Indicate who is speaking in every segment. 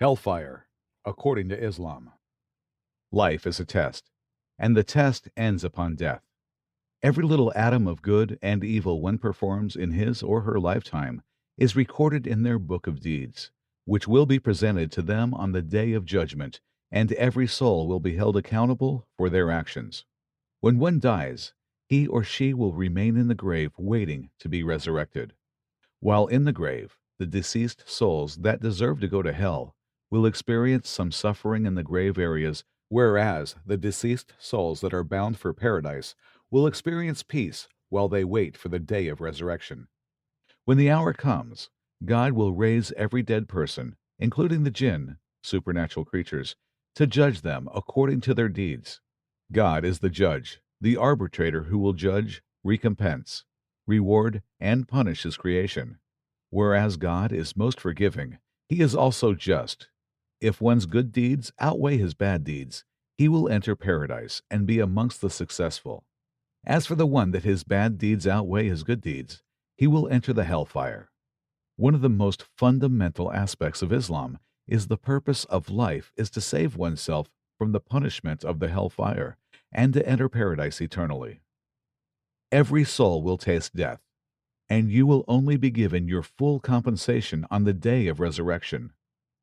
Speaker 1: Hellfire, according to Islam. Life is a test, and the test ends upon death. Every little atom of good and evil one performs in his or her lifetime is recorded in their book of deeds, which will be presented to them on the day of judgment, and every soul will be held accountable for their actions. When one dies, he or she will remain in the grave waiting to be resurrected. While in the grave, the deceased souls that deserve to go to hell will experience some suffering in the grave areas, whereas the deceased souls that are bound for paradise will experience peace while they wait for the day of resurrection. When the hour comes, God will raise every dead person, including the jinn, supernatural creatures, to judge them according to their deeds. God is the judge, the arbitrator who will judge, recompense, reward, and punish his creation. Whereas God is most forgiving, he is also just. If one's good deeds outweigh his bad deeds, he will enter paradise and be amongst the successful. As for the one that his bad deeds outweigh his good deeds, he will enter the hellfire. One of the most fundamental aspects of Islam is the purpose of life is to save oneself from the punishment of the hellfire and to enter paradise eternally. Every soul will taste death, and you will only be given your full compensation on the day of resurrection.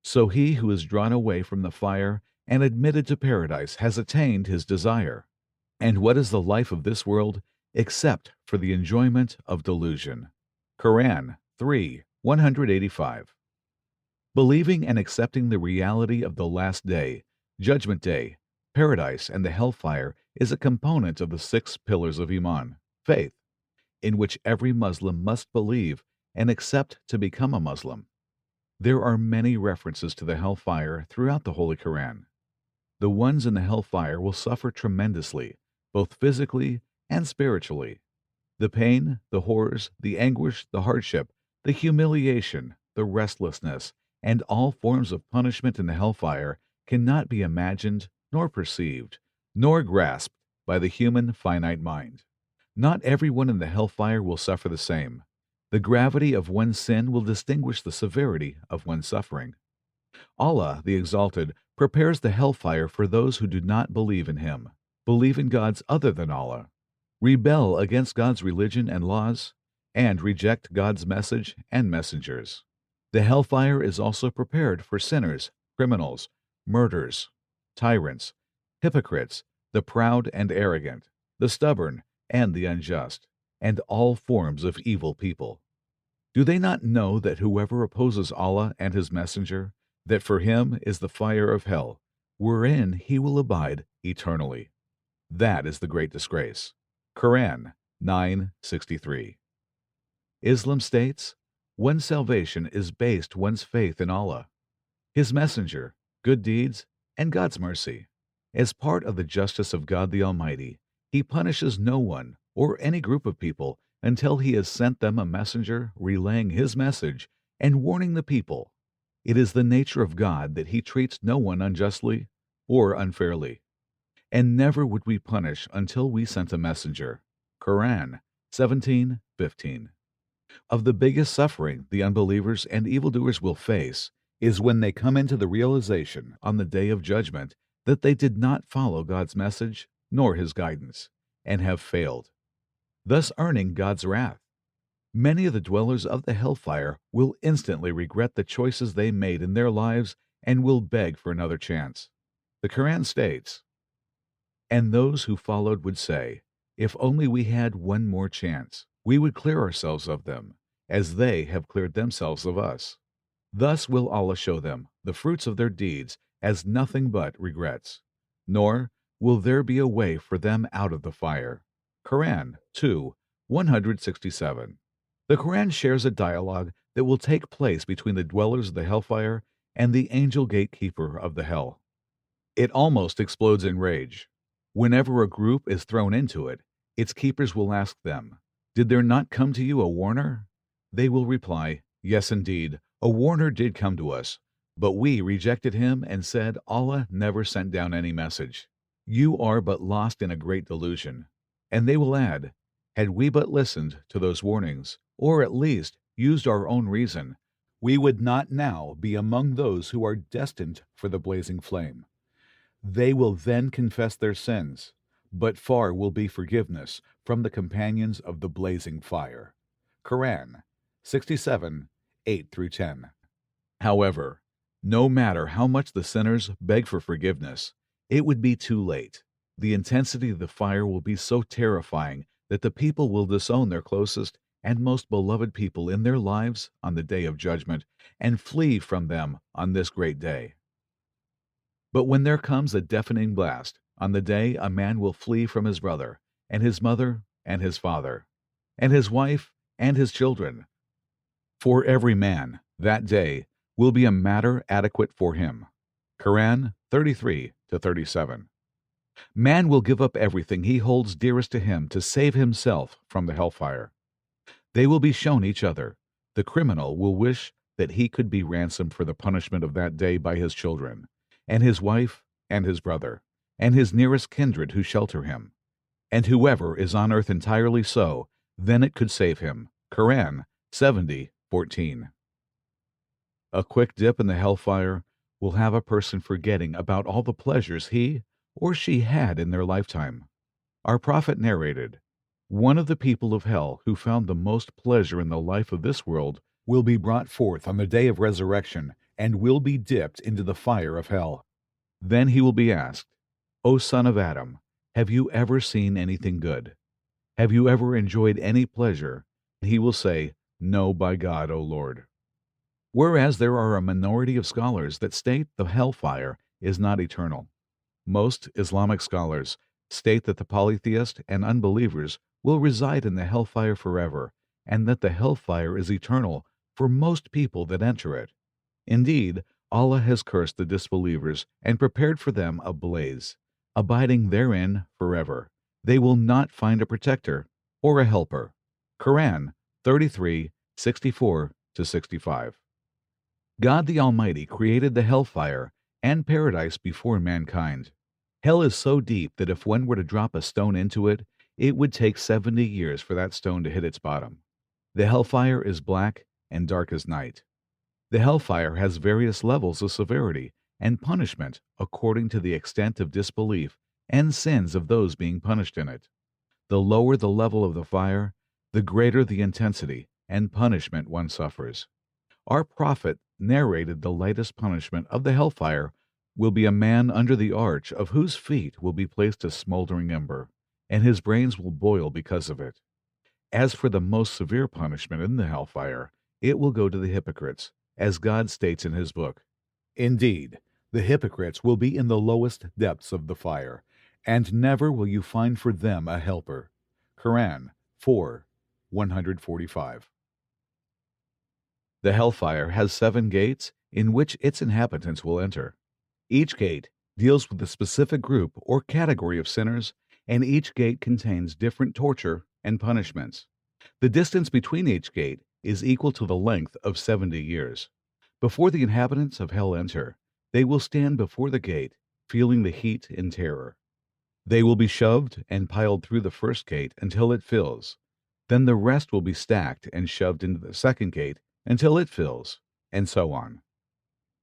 Speaker 1: So he who is drawn away from the fire and admitted to paradise has attained his desire. And what is the life of this world except for the enjoyment of delusion? Quran 3:185. Believing and accepting the reality of the last day, judgment day, paradise, and the hellfire is a component of the 6 pillars of Iman, faith, in which every Muslim must believe and accept to become a Muslim. There are many references to the hellfire throughout the Holy Quran. The ones in the hellfire will suffer tremendously, both physically and spiritually. The pain, the horrors, the anguish, the hardship, the humiliation, the restlessness, and all forms of punishment in the hellfire cannot be imagined, nor perceived, nor grasped by the human finite mind. Not everyone in the hellfire will suffer the same. The gravity of one's sin will distinguish the severity of one's suffering. Allah, the Exalted, prepares the hellfire for those who do not believe in Him, believe in gods other than Allah, rebel against God's religion and laws, and reject God's message and messengers. The hellfire is also prepared for sinners, criminals, murderers, tyrants, hypocrites, the proud and arrogant, the stubborn and the unjust, and all forms of evil people. Do they not know that whoever opposes Allah and His messenger, that for him is the fire of hell, wherein he will abide eternally? That is the great disgrace. Quran 9:63. Islam states, one's salvation is based one's faith in Allah, His messenger, good deeds, and God's mercy. As part of the justice of God the Almighty, He punishes no one or any group of people until He has sent them a messenger relaying His message and warning the people. It is the nature of God that He treats no one unjustly or unfairly. And never would we punish until we sent a messenger. Quran 17:15. Of the biggest suffering the unbelievers and evildoers will face is when they come into the realization on the day of judgment that they did not follow God's message nor His guidance, and have failed, thus earning God's wrath. Many of the dwellers of the hellfire will instantly regret the choices they made in their lives and will beg for another chance. The Quran states, and those who followed would say, if only we had one more chance, we would clear ourselves of them, as they have cleared themselves of us. Thus will Allah show them the fruits of their deeds as nothing but regrets, nor will there be a way for them out of the fire. Quran 2:167. The Quran shares a dialogue that will take place between the dwellers of the hellfire and the angel gatekeeper of the hell. It almost explodes in rage. Whenever a group is thrown into it, its keepers will ask them, did there not come to you a warner? They will reply, yes indeed, a warner did come to us, but we rejected him and said Allah never sent down any message. You are but lost in a great delusion. And they will add, had we but listened to those warnings, or at least used our own reason, we would not now be among those who are destined for the blazing flame. They will then confess their sins, but far will be forgiveness from the companions of the blazing fire. Quran 67, 8 through 10. However, no matter how much the sinners beg for forgiveness, it would be too late. The intensity of the fire will be so terrifying that the people will disown their closest and most beloved people in their lives on the day of judgment and flee from them on this great day. But when there comes a deafening blast, on the day a man will flee from his brother, and his mother, and his father, and his wife, and his children. For every man, that day, will be a matter adequate for him. Quran 33 to 37. Man will give up everything he holds dearest to him to save himself from the hellfire. They will be shown each other. The criminal will wish that he could be ransomed for the punishment of that day by his children, and his wife, and his brother, and his nearest kindred who shelter him. And whoever is on earth entirely so, then it could save him. Quran 70:14. A quick dip in the hellfire will have a person forgetting about all the pleasures he or she had in their lifetime. Our prophet narrated, "One of the people of hell who found the most pleasure in the life of this world will be brought forth on the day of resurrection and will be dipped into the fire of hell. Then he will be asked, 'O son of Adam, have you ever seen anything good? Have you ever enjoyed any pleasure?' He will say, 'No, by God, O Lord.'" Whereas there are a minority of scholars that state the hellfire is not eternal. Most Islamic scholars state that the polytheist and unbelievers will reside in the hellfire forever, and that the hellfire is eternal for most people that enter it. Indeed, Allah has cursed the disbelievers and prepared for them a blaze, abiding therein forever. They will not find a protector or a helper. Quran 33, 64 to 65. God the Almighty created the hellfire and paradise before mankind. Hell is so deep that if one were to drop a stone into it, it would take 70 years for that stone to hit its bottom. The hellfire is black and dark as night. The hellfire has various levels of severity and punishment according to the extent of disbelief and sins of those being punished in it. The lower the level of the fire, the greater the intensity and punishment one suffers. Our prophet narrated the lightest punishment of the hellfire will be a man under the arch of whose feet will be placed a smoldering ember, and his brains will boil because of it. As for the most severe punishment in the hellfire, it will go to the hypocrites, as God states in his book. Indeed, the hypocrites will be in the lowest depths of the fire, and never will you find for them a helper. Quran 4, 145. The hellfire has 7 gates in which its inhabitants will enter. Each gate deals with a specific group or category of sinners, and each gate contains different torture and punishments. The distance between each gate is equal to the length of 70 years. Before the inhabitants of hell enter, they will stand before the gate, feeling the heat and terror. They will be shoved and piled through the first gate until it fills. Then the rest will be stacked and shoved into the second gate until it fills, and so on.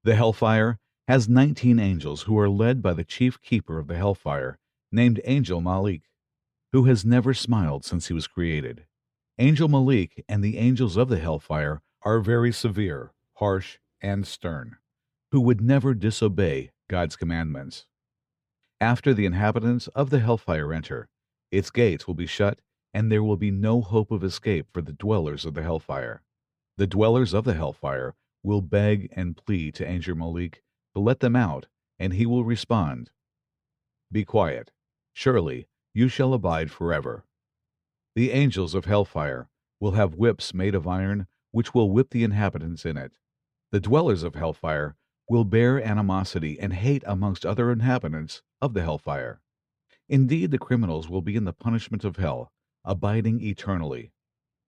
Speaker 1: The hellfire has 19 angels who are led by the chief keeper of the hellfire, named Angel Malik, who has never smiled since he was created. Angel Malik and the angels of the hellfire are very severe, harsh, and stern, who would never disobey God's commandments. After the inhabitants of the hellfire enter, its gates will be shut, and there will be no hope of escape for the dwellers of the hellfire. The dwellers of the hellfire will beg and plead to Angel Malik to let them out, and he will respond, "Be quiet. Surely you shall abide forever." The angels of hellfire will have whips made of iron, which will whip the inhabitants in it. The dwellers of hellfire will bear animosity and hate amongst other inhabitants of the hellfire. Indeed, the criminals will be in the punishment of hell, abiding eternally.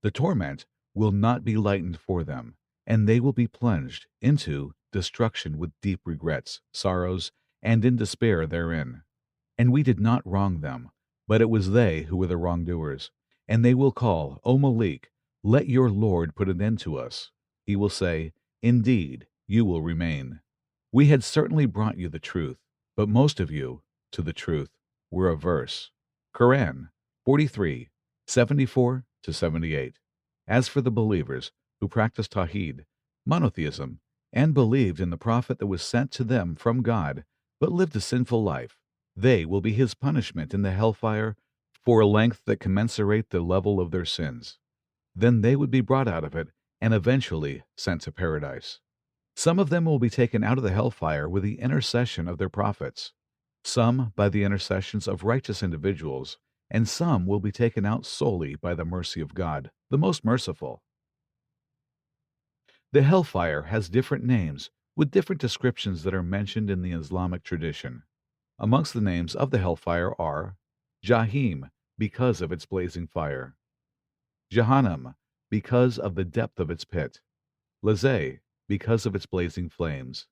Speaker 1: The torment will not be lightened for them, and they will be plunged into destruction with deep regrets, sorrows, and in despair therein. And we did not wrong them, but it was they who were the wrongdoers. And they will call, "O Malik, let your Lord put an end to us." He will say, Indeed, you will remain. We had certainly brought you the truth, but most of you, to the truth, were averse. Quran 43, 74 to 78. As for the believers who practiced Tawheed, monotheism, and believed in the prophet that was sent to them from God, but lived a sinful life, they will be his punishment in the hellfire for a length that commensurate the level of their sins. Then they would be brought out of it and eventually sent to paradise. Some of them will be taken out of the hellfire with the intercession of their prophets, some by the intercessions of righteous individuals, and some will be taken out solely by the mercy of God, the most merciful. The hellfire has different names with different descriptions that are mentioned in the Islamic tradition. Amongst the names of the hellfire are Jahim, because of its blazing fire; Jahannam, because of the depth of its pit; Lazay, because of its blazing flames;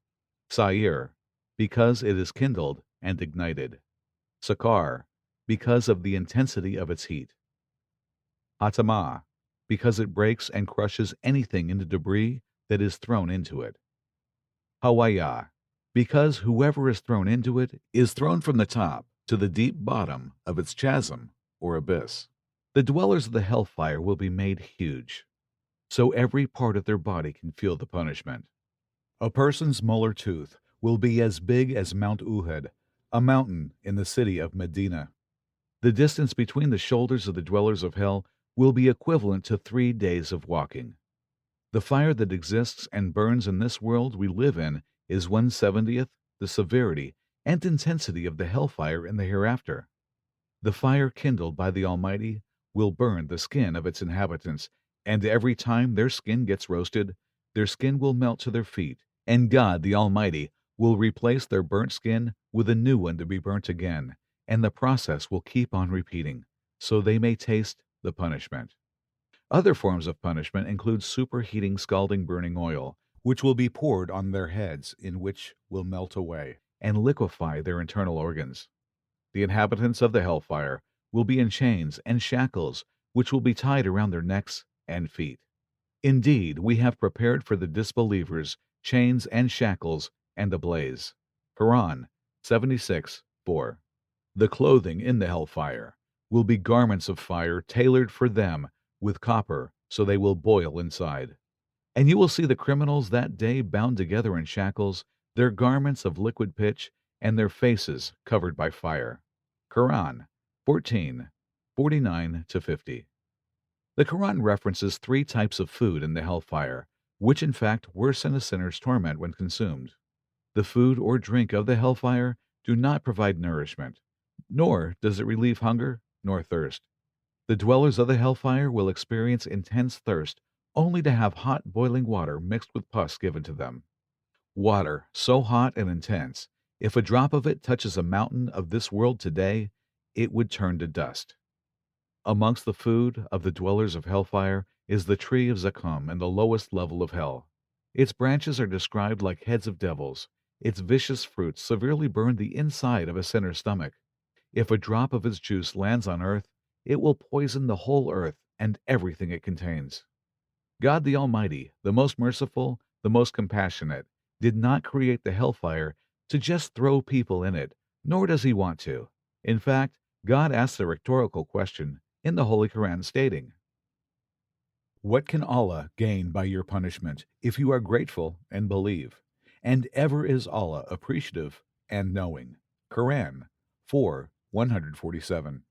Speaker 1: Sa'ir, because it is kindled and ignited; Sakar, because of the intensity of its heat; Hatama, because it breaks and crushes anything into debris that is thrown into it; Hawaya, because whoever is thrown into it is thrown from the top to the deep bottom of its chasm or abyss. The dwellers of the hellfire will be made huge, so every part of their body can feel the punishment. A person's molar tooth will be as big as Mount Uhud, a mountain in the city of Medina. The distance between the shoulders of the dwellers of hell will be equivalent to 3 days of walking. The fire that exists and burns in this world we live in is 1/70th the severity and intensity of the hellfire in the hereafter. The fire kindled by the Almighty will burn the skin of its inhabitants, and every time their skin gets roasted, their skin will melt to their feet, and God the Almighty will replace their burnt skin with a new one to be burnt again, and the process will keep on repeating, so they may taste the punishment. Other forms of punishment include superheating scalding burning oil, which will be poured on their heads, in which will melt away and liquefy their internal organs. The inhabitants of the hellfire will be in chains and shackles, which will be tied around their necks and feet. Indeed, we have prepared for the disbelievers chains and shackles and a blaze. Quran 76:4. The clothing in the hellfire will be garments of fire tailored for them with copper, so they will boil inside. And you will see the criminals that day bound together in shackles, their garments of liquid pitch, and their faces covered by fire. Quran 14:49 to 50. The Quran references 3 types of food in the hellfire, which in fact worsen a sinner's torment when consumed. The food or drink of the hellfire do not provide nourishment, nor does it relieve hunger nor thirst. The dwellers of the hellfire will experience intense thirst only to have hot boiling water mixed with pus given to them. Water so hot and intense, if a drop of it touches a mountain of this world today, it would turn to dust. Amongst the food of the dwellers of hellfire is the tree of Zakum in the lowest level of hell. Its branches are described like heads of devils. Its vicious fruits severely burn the inside of a sinner's stomach. If a drop of its juice lands on earth, it will poison the whole earth and everything it contains. God the Almighty, the most merciful, the most compassionate, did not create the hellfire to just throw people in it, nor does he want to. In fact, God asks a rhetorical question in the Holy Quran stating, "What can Allah gain by your punishment if you are grateful and believe? And ever is Allah appreciative and knowing." Quran 4:147.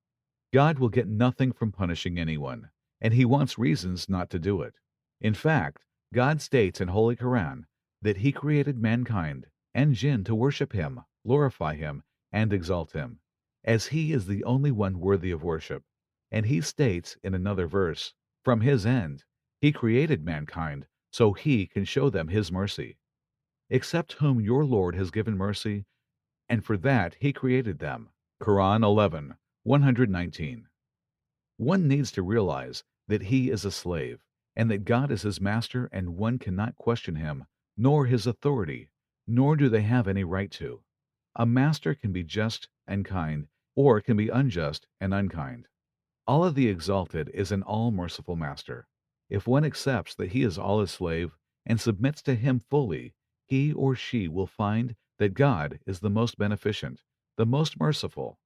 Speaker 1: God will get nothing from punishing anyone, and he wants reasons not to do it. In fact, God states in Holy Quran that he created mankind and jinn to worship him, glorify him, and exalt him, as he is the only one worthy of worship. And he states in another verse, from his end, he created mankind so he can show them his mercy. Except whom your Lord has given mercy, and for that he created them. Quran 11:119. One needs to realize that he is a slave, and that God is his master, and one cannot question him, nor his authority, nor do they have any right to. A master can be just and kind, or can be unjust and unkind. Allah the Exalted is an all-merciful master. If one accepts that he is Allah's slave, and submits to Him fully, he or she will find that God is the most beneficent, the most merciful.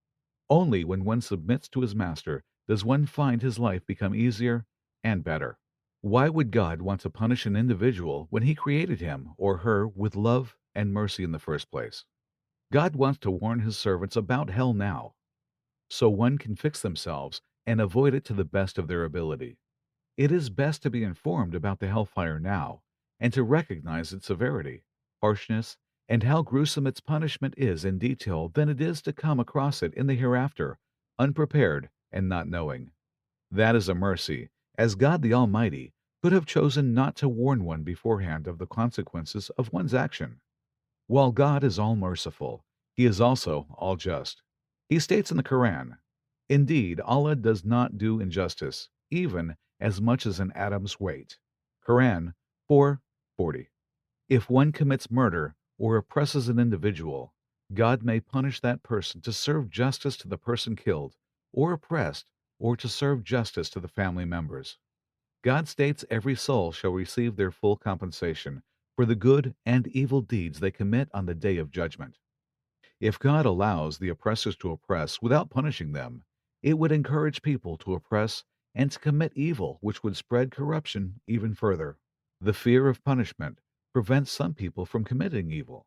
Speaker 1: Only when one submits to his master does one find his life become easier and better. Why would God want to punish an individual when He created him or her with love and mercy in the first place? God wants to warn His servants about hell now, so one can fix themselves and avoid it to the best of their ability. It is best to be informed about the hellfire now and to recognize its severity, harshness, and how gruesome its punishment is in detail than it is to come across it in the hereafter, unprepared and not knowing. That is a mercy, as God the Almighty could have chosen not to warn one beforehand of the consequences of one's action. While God is all merciful, He is also all just. He states in the Quran, "Indeed, Allah does not do injustice, even as much as an atom's weight." Quran 4:40. If one commits murder or oppresses an individual, God may punish that person to serve justice to the person killed or oppressed, or to serve justice to the family members. God states every soul shall receive their full compensation for the good and evil deeds they commit on the day of judgment. If God allows the oppressors to oppress without punishing them, it would encourage people to oppress and to commit evil, which would spread corruption even further. The fear of punishment prevents some people from committing evil.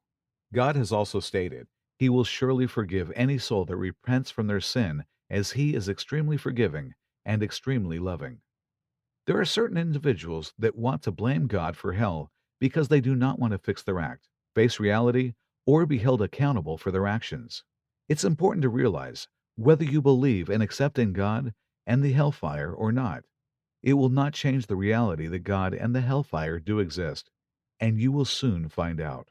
Speaker 1: God has also stated He will surely forgive any soul that repents from their sin, as He is extremely forgiving and extremely loving. There are certain individuals that want to blame God for hell because they do not want to fix their act, face reality, or be held accountable for their actions. It's important to realize whether you believe and accept in God and the hellfire or not. It will not change the reality that God and the hellfire do exist, and you will soon find out.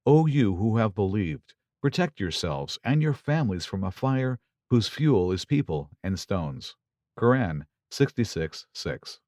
Speaker 1: O you who have believed, protect yourselves and your families from a fire whose fuel is people and stones. Quran 66:6.